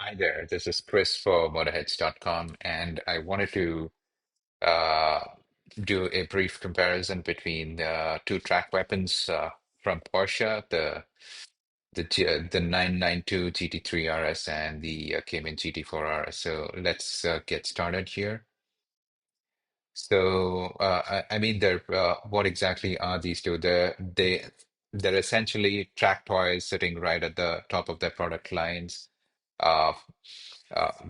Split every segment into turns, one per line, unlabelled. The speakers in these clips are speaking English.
Hi there, this is Chris for Motorheads.com, and I wanted to uh, do a brief comparison between two track weapons from Porsche, the 992 GT3 RS and the Cayman GT4 RS. So let's get started here. I mean, what exactly are these two? They're essentially track toys sitting right at the top of their product lines. Uh,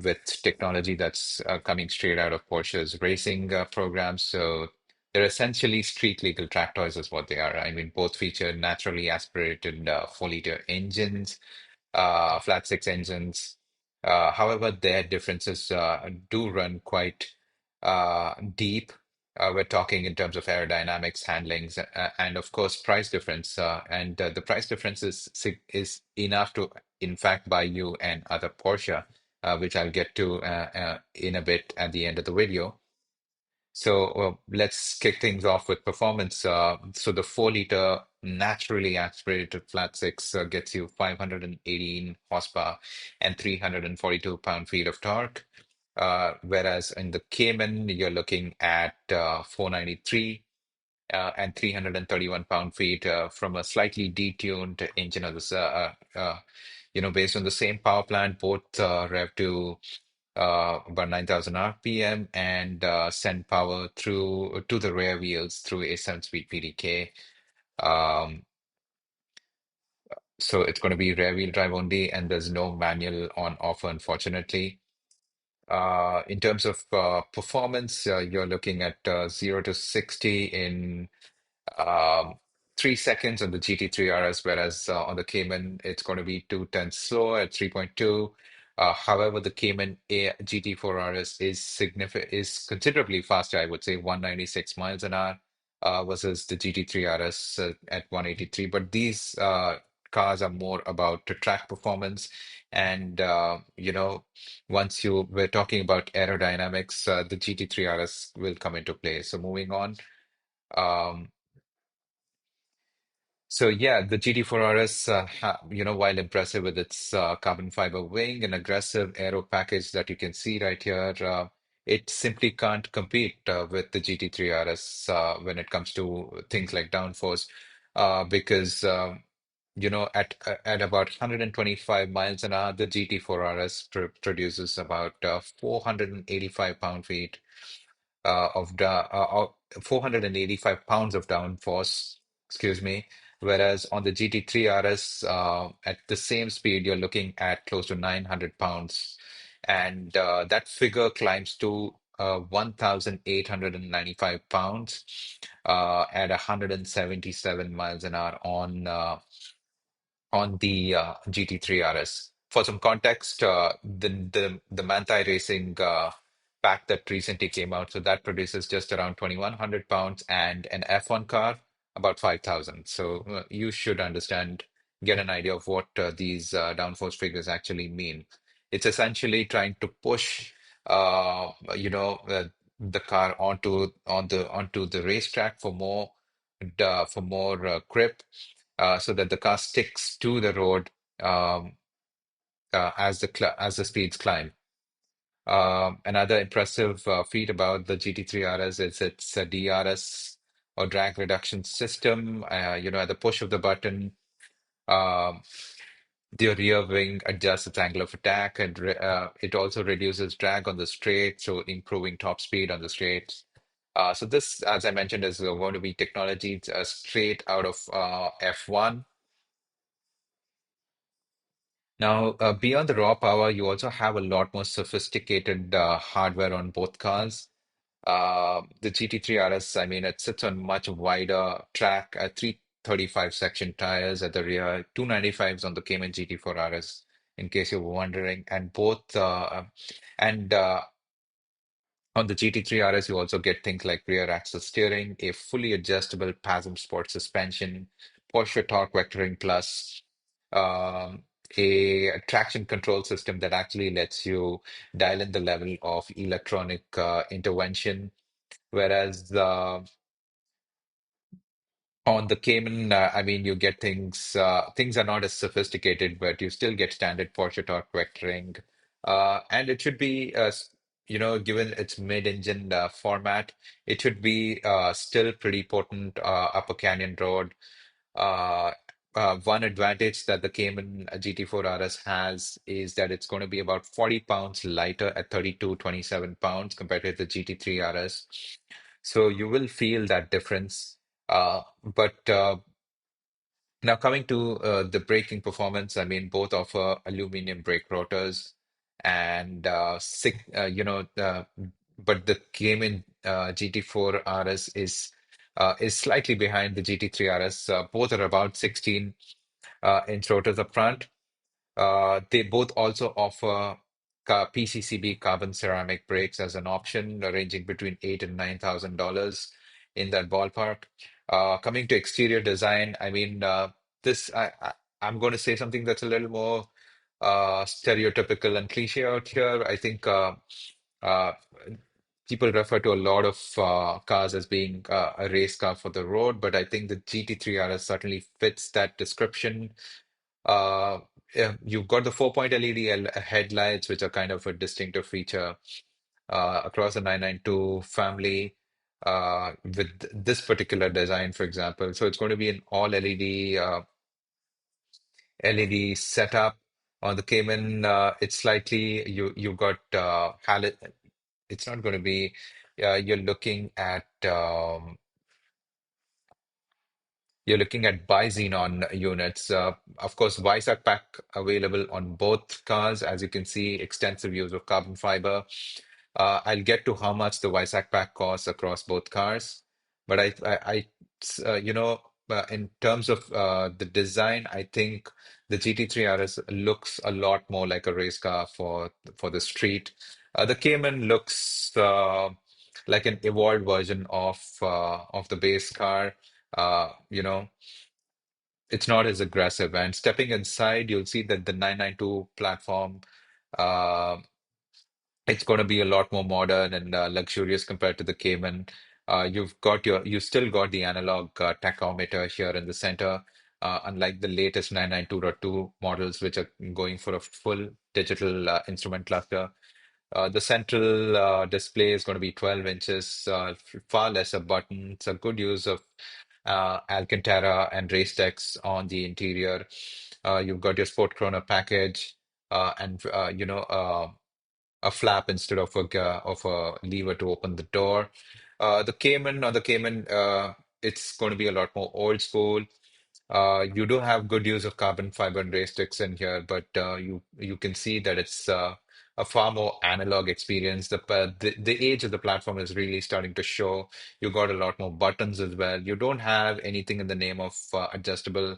with technology that's coming straight out of Porsche's racing programs. So they're essentially street legal track toys, is what they are. I mean, both feature naturally aspirated 4-liter engines, flat six engines. However, their differences do run quite deep. We're talking in terms of aerodynamics, handlings, and of course, price difference. And the price difference is enough to, in fact, buy you and other Porsche, which I'll get to in a bit at the end of the video. So let's kick things off with performance. So the 4-liter naturally aspirated flat six gets you 518 horsepower and 342 pound-feet of torque. Whereas in the Cayman, you're looking at 493 and 331 pound-feet from a slightly detuned engine of this, based on the same power plant, both rev to about 9,000 RPM and send power through to the rear wheels through a 7-speed PDK. Um, so it's going to be rear wheel drive only, and there's no manual on offer, unfortunately. In terms of performance, you're looking at 0 to 60 in um, 3 seconds on the GT3 RS, whereas on the Cayman, it's going to be 2 tenths slower at 3.2. However, the Cayman GT4 RS is considerably faster, I would say 196 miles an hour versus the GT3 RS at 183. But these cars are more about the track performance. And, once we're talking about aerodynamics, the GT3 RS will come into play. So moving on. Um, So yeah, the GT4 RS, while impressive with its carbon fiber wing and aggressive aero package that you can see right here, it simply can't compete with the GT3 RS when it comes to things like downforce, because at about 125 miles an hour, the GT4 RS produces about 485 pound-feet of 485 pounds of downforce, excuse me. Whereas on the GT3 RS, at the same speed, you're looking at close to 900 pounds. And that figure climbs to 1,895 pounds at 177 miles an hour on the GT3 RS. For some context, the Manthai Racing pack that recently came out, so that produces just around 2,100 pounds, and an F1 car about 5,000. So you should get an idea of what these downforce figures actually mean. It's essentially trying to push, the car onto the racetrack for more grip so that the car sticks to the road um, as the speeds climb. Another impressive feat about the GT3 RS is its DRS or drag reduction system. At the push of the button, um, the rear wing adjusts its angle of attack, and it also reduces drag on the straight, so improving top speed on the straights. So this, as I mentioned, is going to be technology straight out of F1. Now, beyond the raw power, you also have a lot more sophisticated hardware on both cars. The GT3 RS, I mean, it sits on much wider track, 335 section tires at the rear, 295s on the Cayman GT4 RS, in case you're wondering, and on the GT3 RS, you also get things like rear axle steering, a fully adjustable PASM Sport suspension, Porsche Torque Vectoring Plus, um, a traction control system that actually lets you dial in the level of electronic intervention. Whereas on the Cayman, I mean, you get things are not as sophisticated, but you still get standard Porsche Torque Vectoring. And it should be, given its mid-engine format, it should be still pretty potent upper canyon road. Uh, One advantage that the Cayman GT4 RS has is that it's going to be about 40 pounds lighter at 32.27 pounds compared to the GT3 RS. So you will feel that difference. But now, coming to the braking performance, I mean, both offer aluminum brake rotors and but the Cayman GT4 RS is slightly behind the GT3 RS. Both are about 16 inch rotors up front. They both also offer PCCB carbon ceramic brakes as an option, ranging between $8,000 and $9,000 in that ballpark. Coming to exterior design, I mean, this I'm going to say something that's a little more stereotypical and cliche out here. I think uh, people refer to a lot of cars as being a race car for the road, but I think the GT3 RS certainly fits that description. Yeah, you've got the 4-point LED headlights, which are kind of a distinctive feature across the 992 family with this particular design, for example. So it's going to be an all LED setup. On the Cayman, it's slightly you got halo. It's not going to be. You're looking at. You're looking at bi-xenon units. Of course, Weissach pack available on both cars. As you can see, extensive use of carbon fiber. I'll get to how much the Weissach pack costs across both cars. But in terms of the design, I think the GT3 RS looks a lot more like a race car for the street. The Cayman looks like an evolved version of the base car. You know, it's not as aggressive. And stepping inside, you'll see that the 992 platform, uh, it's going to be a lot more modern and luxurious compared to the Cayman. You still got the analog tachometer here in the center, unlike the latest 992.2 models, which are going for a full digital instrument cluster. The central display is going to be 12 inches, far lesser buttons, a good use of Alcantara and race decks on the interior. You've got your Sport Chrono package and a flap instead of a lever to open the door. The Cayman, it's going to be a lot more old school. You do have good use of carbon fiber and race sticks in here, but you can see that it's a far more analog experience. The age of the platform is really starting to show. You got a lot more buttons as well. You don't have anything in the name of adjustable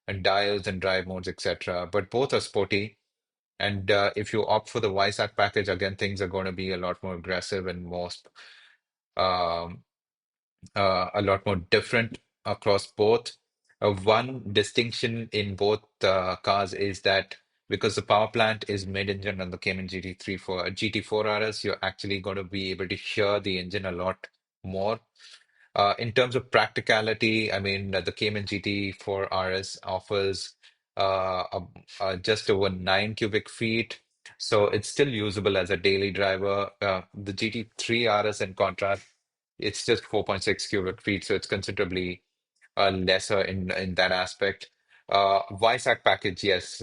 and dials and drive modes, etc. But both are sporty. And if you opt for the Weissach package, again, things are going to be a lot more aggressive and um, a lot more different across both. One distinction in both cars is that because the power plant is mid-engine on the Cayman GT4 RS, you're actually going to be able to hear the engine a lot more. In terms of practicality, I mean, the Cayman GT4 RS offers just over 9 cubic feet, so it's still usable as a daily driver. The GT3 RS, in contrast, it's just 4.6 cubic feet, so it's considerably lesser in that aspect. Weissach package, yes.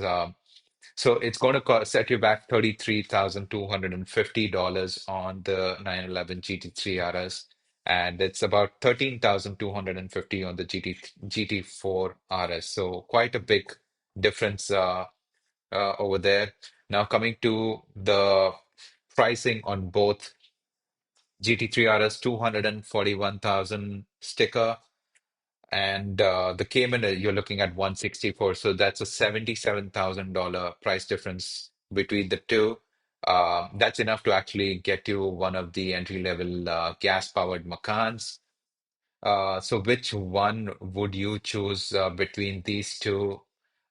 So it's going to set you back $33,250 on the 911 GT3 RS, and it's about 13,250 on the GT4 RS. So quite a big difference over there. Now coming to the pricing on both GT3 RS, 241,000 sticker, and the Cayman, you're looking at 164. So that's a $77,000 price difference between the two. That's enough to actually get you one of the entry-level gas-powered Macans. So which one would you choose between these two?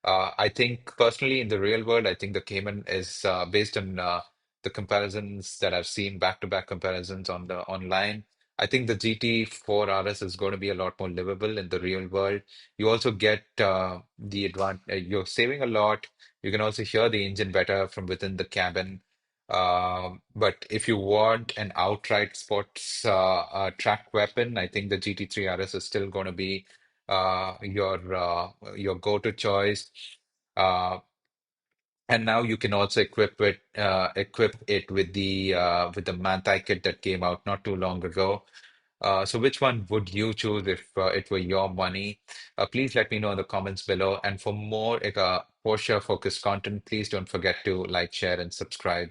I think personally in the real world, I think the Cayman is based on the comparisons that I've seen, back-to-back comparisons on the online. I think the GT4 RS is going to be a lot more livable in the real world. You also get the advantage, you're saving a lot. You can also hear the engine better from within the cabin. But if you want an outright sports track weapon, I think the GT3 RS is still going to be your go-to choice. Uh, and now you can also equip it with the Manthai kit that came out not too long ago. So which one would you choose if it were your money? Please let me know in the comments below. And for more Porsche focused content, please don't forget to like, share, and subscribe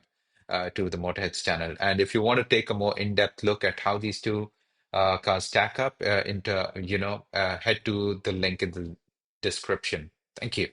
to the Motorheads channel. And if you want to take a more in-depth look at how these two cars stack up head to the link in the description. Thank you.